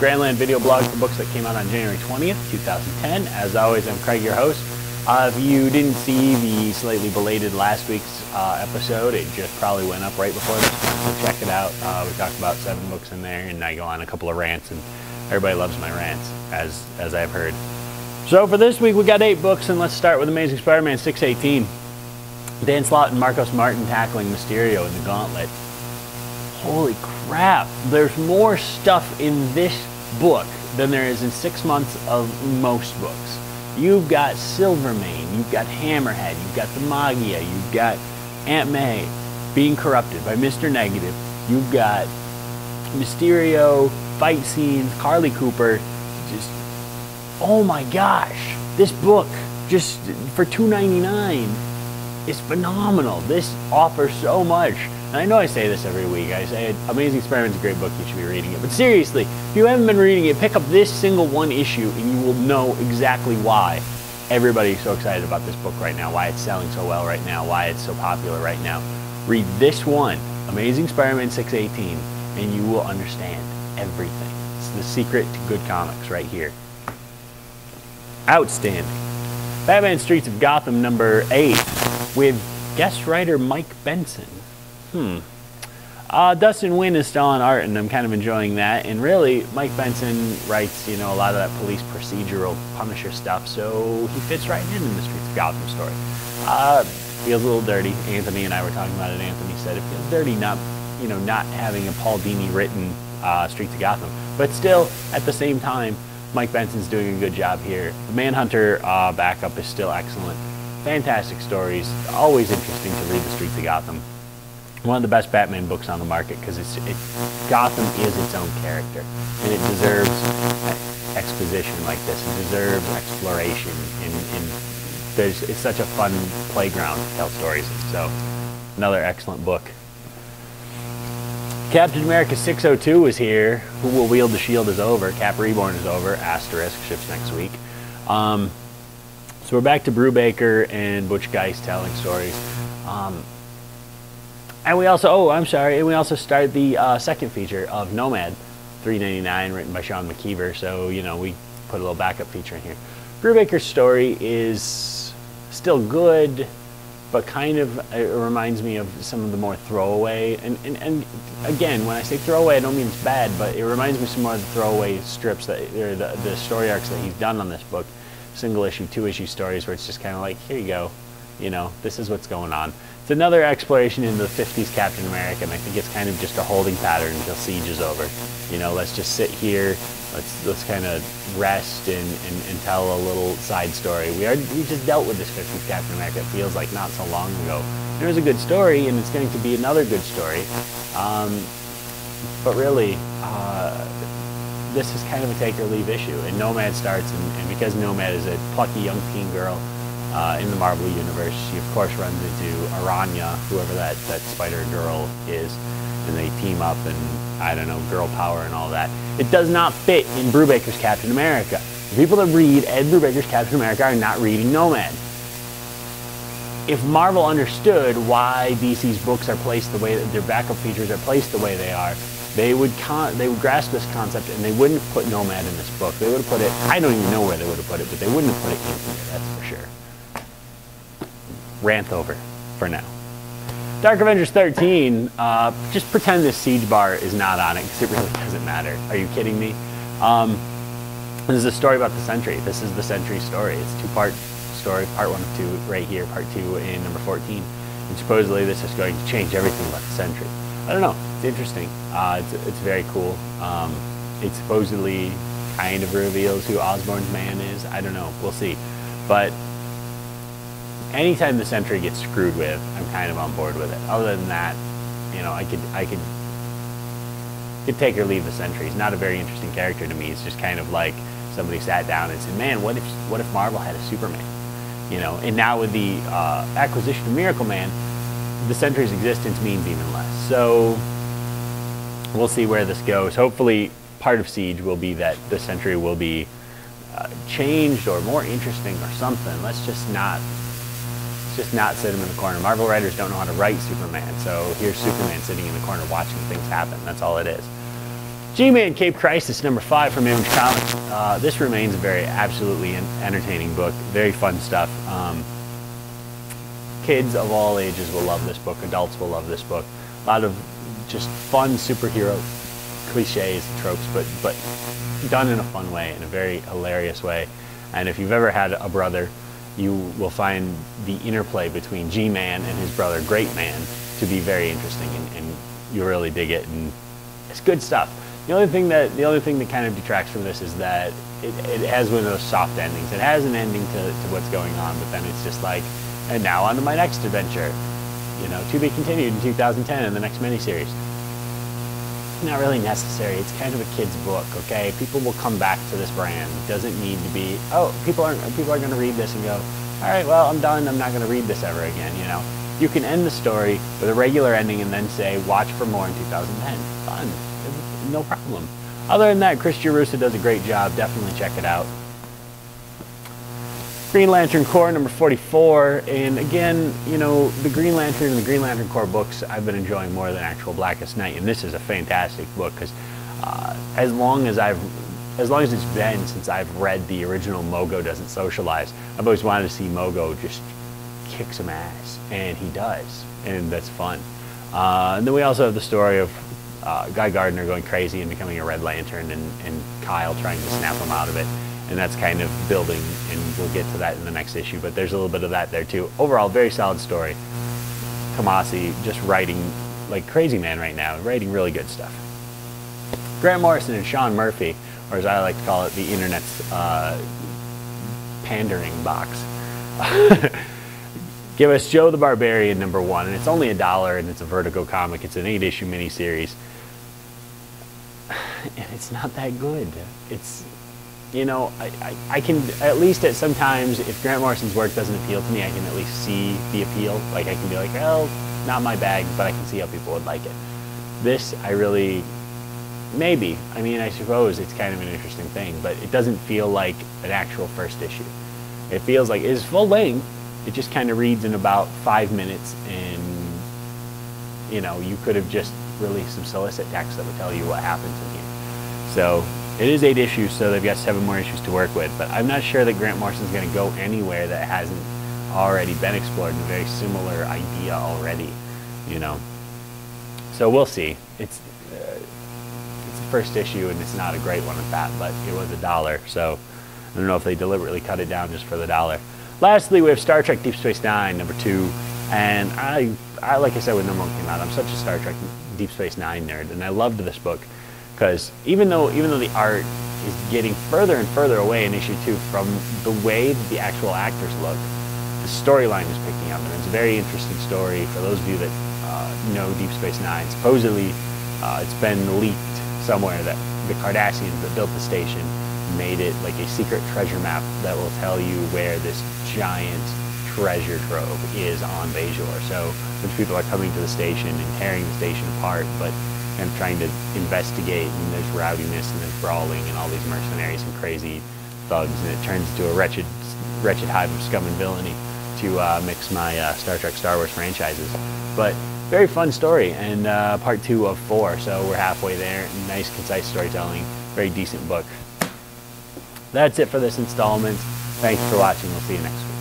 GrandLAN video blog for books that came out on January 20th, 2010. As always, I'm Craig, your host. If you didn't see the slightly belated last week's episode, it just probably went up right before this one, so check it out. We talked about 7 books in there, and I go on a couple of rants, and everybody loves my rants, as I've heard. So for this week, we got 8 books, and let's start with Amazing Spider-Man 618. Dan Slott and Marcos Martin tackling Mysterio in the Gauntlet. Holy crap, there's more stuff in this book than there is in 6 months of most books. You've got Silvermane, you've got Hammerhead, you've got the Magia, you've got Aunt May being corrupted by Mr. Negative, you've got Mysterio, fight scenes, Carly Cooper, just, oh my gosh, this book, just for $2.99, is phenomenal. This offers so much. And I know I say this every week. I say Amazing Spider-Man's a great book, you should be reading it. But seriously, if you haven't been reading it, pick up this single one issue and you will know exactly why everybody's so excited about this book right now, why it's selling so well right now, why it's so popular right now. Read this one, Amazing Spider-Man 618, and you will understand everything. It's the secret to good comics right here. Outstanding. Batman Streets of Gotham number 8 with guest writer Mike Benson. Dustin Wynn is still on art, and I'm kind of enjoying that. And really, Mike Benson writes, you know, a lot of that police procedural Punisher stuff, so he fits right in the Streets of Gotham story. Feels a little dirty. Anthony and I were talking about it. Anthony said it feels dirty not having a Paul Dini written Streets of Gotham, but still, at the same time, Mike Benson's doing a good job here. The Manhunter backup is still excellent. Fantastic stories. Always interesting to read the Streets of Gotham. One of the best Batman books on the market because Gotham is its own character, and it deserves exposition like this. It deserves exploration, and it's such a fun playground to tell stories in. So, another excellent book. Captain America 602 is here. Who Will Wield the Shield is over. Cap Reborn is over. Asterisk ships next week. So we're back to Brubaker and Butch Geist telling stories. And we also, we also started the second feature of Nomad, $3.99, written by Sean McKeever. So, you know, we put a little backup feature in here. Brubaker's story is still good, but kind of, it reminds me of some of the more throwaway. And again, when I say throwaway, I don't mean it's bad, but it reminds me some more of the throwaway strips, or the story arcs that he's done on this book. Single issue, 2-issue stories where it's just kind of like, here you go, you know, this is what's going on. It's another exploration into the 50s Captain America, and I think it's kind of just a holding pattern until Siege is over. You know, let's just sit here, let's kind of rest and tell a little side story. We just dealt with this 50s Captain America, it feels like not so long ago. It was a good story, and it's going to be another good story. But really, this is kind of a take or leave issue, and Nomad starts, and because Nomad is a plucky young teen girl, in the Marvel Universe, she of course runs into Aranya, whoever that spider girl is, and they team up and, I don't know, girl power and all that. It does not fit in Brubaker's Captain America. The people that read Ed Brubaker's Captain America are not reading Nomad. If Marvel understood why DC's books are placed the way that their backup features are placed the way they are, they would grasp this concept, and they wouldn't put Nomad in this book. They would have put it, I don't even know where they would have put it, but they wouldn't have put it in here, that's for sure. Rant over for now. Dark Avengers 13, just pretend this Siege bar is not on it because it really doesn't matter. Are you kidding me? This is a story about the Sentry. This is the Sentry story. It's a 2-part story, part 1 of 2 right here, part 2 in number 14. And supposedly this is going to change everything about the Sentry. I don't know, it's interesting. It's very cool. It supposedly kind of reveals who Osborn's man is. I don't know, we'll see. But anytime the Sentry gets screwed with, I'm kind of on board with it. Other than that, you know, I could take or leave the Sentry. He's not a very interesting character to me. It's just kind of like somebody sat down and said, man, what if Marvel had a Superman? You know, and now with the acquisition of Miracle Man, the Sentry's existence means even less. So we'll see where this goes. Hopefully part of Siege will be that the Sentry will be changed or more interesting or something. Let's just not sit him in the corner. Marvel writers don't know how to write Superman, so here's Superman sitting in the corner watching things happen. That's all it is. G-Man Cape Crisis number 5 from Image Comics. This remains a very absolutely entertaining book. Very fun stuff. Kids of all ages will love this book. Adults will love this book. A lot of just fun superhero cliches, tropes, but done in a fun way, in a very hilarious way. And if you've ever had a brother, you will find the interplay between G-Man and his brother Great Man to be very interesting, and you really dig it, and it's good stuff. The only thing that kind of detracts from this is that it has one of those soft endings. It has an ending to what's going on, but then it's just like, and now on to my next adventure. You know, to be continued in 2010 in the next miniseries. Not really necessary. It's kind of a kid's book, okay? People will come back to this brand. It doesn't need to be, oh, people are going to read this and go, all right, well, I'm done. I'm not going to read this ever again, you know? You can end the story with a regular ending and then say, watch for more in 2010. Fun. No problem. Other than that, Chris Giarusa does a great job. Definitely check it out. Green Lantern Corps number 44, and again, you know, the Green Lantern and the Green Lantern Corps books I've been enjoying more than actual Blackest Night, and this is a fantastic book because as long as it's been since I've read the original Mogo Doesn't Socialize, I've always wanted to see Mogo just kick some ass, and he does, and that's fun. And then we also have the story of Guy Gardner going crazy and becoming a Red Lantern, and Kyle trying to snap him out of it. And that's kind of building, and we'll get to that in the next issue, but there's a little bit of that there too. Overall, very solid story. Tomasi just writing like crazy man right now, writing really good stuff. Grant Morrison and Sean Murphy, or as I like to call it, the internet's pandering box. Give us Joe the Barbarian number 1, and it's only $1, and it's a Vertigo comic. It's an 8-issue miniseries, and it's not that good. It's, you know, I can, at least at sometimes, if Grant Morrison's work doesn't appeal to me, I can at least see the appeal. Like, I can be like, well, not my bag, but I can see how people would like it. This, I really, maybe. I mean, I suppose it's kind of an interesting thing, but it doesn't feel like an actual first issue. It feels like it's full length. It just kind of reads in about 5 minutes, and, you know, you could have just released some solicit text that would tell you what happens in here. So, it is 8 issues, so they've got 7 more issues to work with, but I'm not sure that Grant Morrison's going to go anywhere that hasn't already been explored in a very similar idea already, you know. So we'll see. It's the first issue, and it's not a great one at that, but it was $1, so I don't know if they deliberately cut it down just for the $1. Lastly, we have Star Trek Deep Space Nine, number 2, and I like I said when number 1 came out, I'm such a Star Trek Deep Space Nine nerd, and I loved this book. Because even though the art is getting further and further away in issue 2 from the way that the actual actors look, the storyline is picking up, and it's a very interesting story for those of you that know Deep Space Nine. Supposedly, it's been leaked somewhere that the Cardassians that built the station made it like a secret treasure map that will tell you where this giant treasure trove is on Bajor. So a bunch of people are coming to the station and tearing the station apart, but and trying to investigate, and there's rowdiness and there's brawling and all these mercenaries and crazy thugs, and it turns into a wretched hive of scum and villainy to mix my Star Trek, Star Wars franchises. But very fun story, and part 2 of 4, so we're halfway there. Nice, concise storytelling, very decent book. That's it for this installment. Thanks for watching. We'll see you next week.